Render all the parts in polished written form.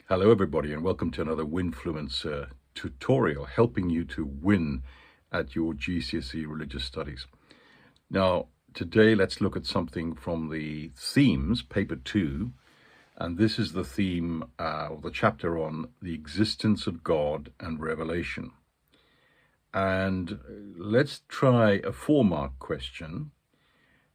Hello everybody and welcome to another Winfluencer tutorial helping you to win at your GCSE religious studies. Now today let's look at something from the themes, paper 2, and this is the theme of the chapter on the existence of God and revelation. And let's try a 4-mark question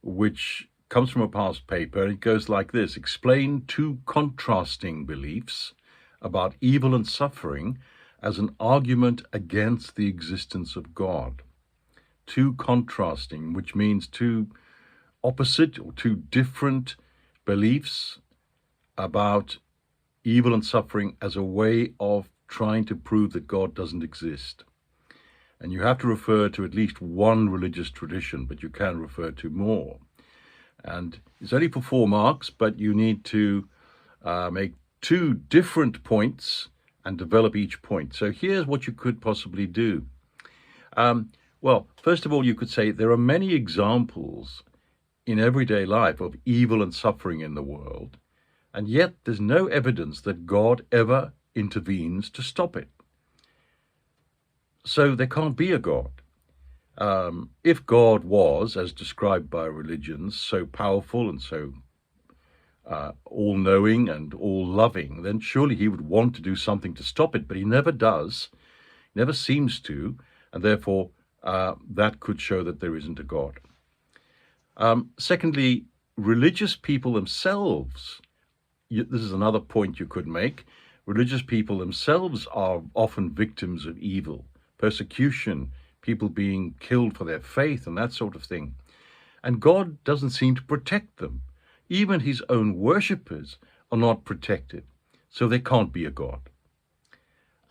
which comes from a past paper. It goes like this: explain two contrasting beliefs about evil and suffering as an argument against the existence of God. Two contrasting, which means two opposite or two different beliefs about evil and suffering as a way of trying to prove that God doesn't exist. And you have to refer to at least one religious tradition, but you can refer to more. And it's only for 4 marks, but you need to make 2 different points and develop each point. So here's what you could possibly do. Well, first of all, you could say there are many examples in everyday life of evil and suffering in the world, and yet there's no evidence that God ever intervenes to stop it. So there can't be a God. If God was, as described by religions, so powerful and so all-knowing and all-loving, then surely he would want to do something to stop it, but he never does, never seems to, and therefore that could show that there isn't a God. Secondly, religious people themselves, this is another point you could make, religious people themselves are often victims of evil, persecution, people being killed for their faith and that sort of thing. And God doesn't seem to protect them. Even his own worshippers are not protected. So there can't be a God.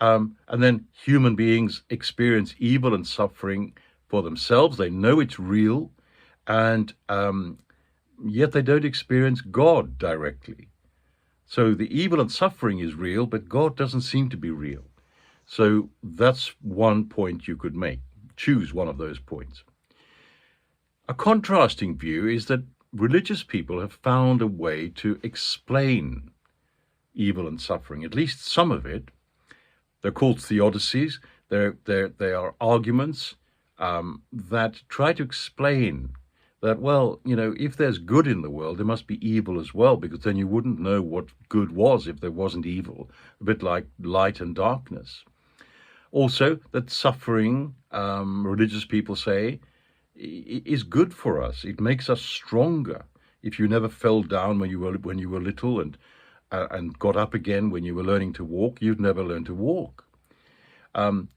And then human beings experience evil and suffering for themselves. They know it's real, and yet they don't experience God directly. So the evil and suffering is real, but God doesn't seem to be real. So that's one point you could make. Choose one of those points. A contrasting view is that religious people have found a way to explain evil and suffering, at least some of it. They're called theodicies. They are arguments that try to explain that, well, if there's good in the world, there must be evil as well, because then you wouldn't know what good was if there wasn't evil, a bit like light and darkness. Also, that suffering, religious people say, is good for us. It makes us stronger. If you never fell down when you were little and got up again when you were learning to walk, you'd never learn to walk. In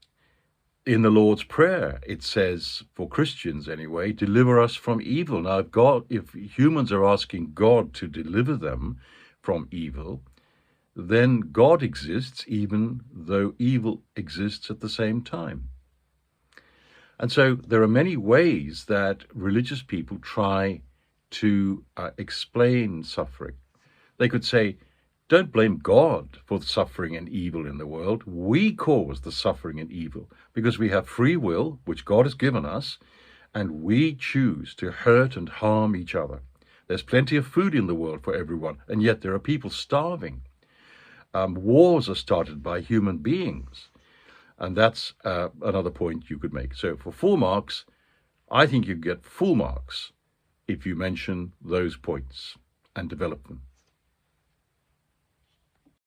the Lord's Prayer, it says, for Christians anyway, deliver us from evil. Now, if humans are asking God to deliver them from evil, then God exists even though evil exists at the same time. And so there are many ways that religious people try to explain suffering. They could say, don't blame God for the suffering and evil in the world. We cause the suffering and evil because we have free will, which God has given us, and we choose to hurt and harm each other. There's plenty of food in the world for everyone, and yet there are people starving. Wars are started by human beings. And that's another point you could make. So for 4 marks, I think you get full marks if you mention those points and develop them.